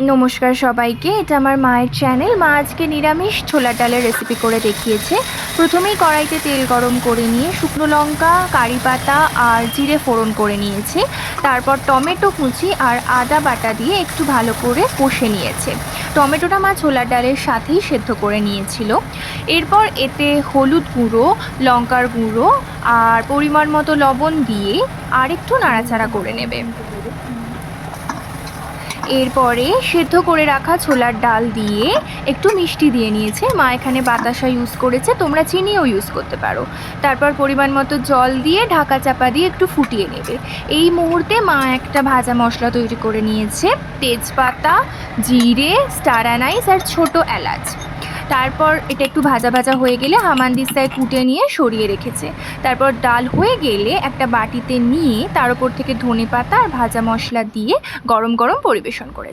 নমস্কার সবাইকে, এটা আমার মায়ের চ্যানেল। মা আজকে নিরামিষ ছোলার ডালের রেসিপি করে দেখিয়েছে। প্রথমেই কড়াইতে তেল গরম করে নিয়ে শুকনো লঙ্কা, কারি পাতা আর জিরে ফোড়ন করে নিয়েছে। তারপর টমেটো কুচি আর আদা বাটা দিয়ে একটু ভালো করে কষে নিয়েছে। টমেটোটা মা ছোলার ডালের সাথেই সেদ্ধ করে নিয়েছিল। এরপর এতে হলুদ গুঁড়ো, লঙ্কার গুঁড়ো আর পরিমাণ মতো লবণ দিয়ে আর একটু নাড়াচাড়া করে নেবে। এরপরে সেদ্ধ করে রাখা ছোলার ডাল দিয়ে একটু মিষ্টি দিয়ে নিয়েছে। মা এখানে বাতাসা ইউজ করেছে, তোমরা চিনিও ইউজ করতে পারো। তারপর পরিমাণ মতো জল দিয়ে ঢাকা চাপা দিয়ে একটু ফুটিয়ে নেবে। এই মুহূর্তে মা একটা ভাজা মশলা তৈরি করে নিয়েছে, তেজপাতা, জিরে, স্টার অ্যানাইস আর ছোটো এলাচ। তারপর এটা একটু ভাজা ভাজা হয়ে গেলে হামানদিস্তায় কুটে নিয়ে সরিয়ে রেখেছে। তারপর ডাল হয়ে গেলে একটা বাটিতে নিয়ে তার উপর থেকে ধনেপাতা আর ভাজা মশলা দিয়ে গরম গরম পরিবেশন করেছে।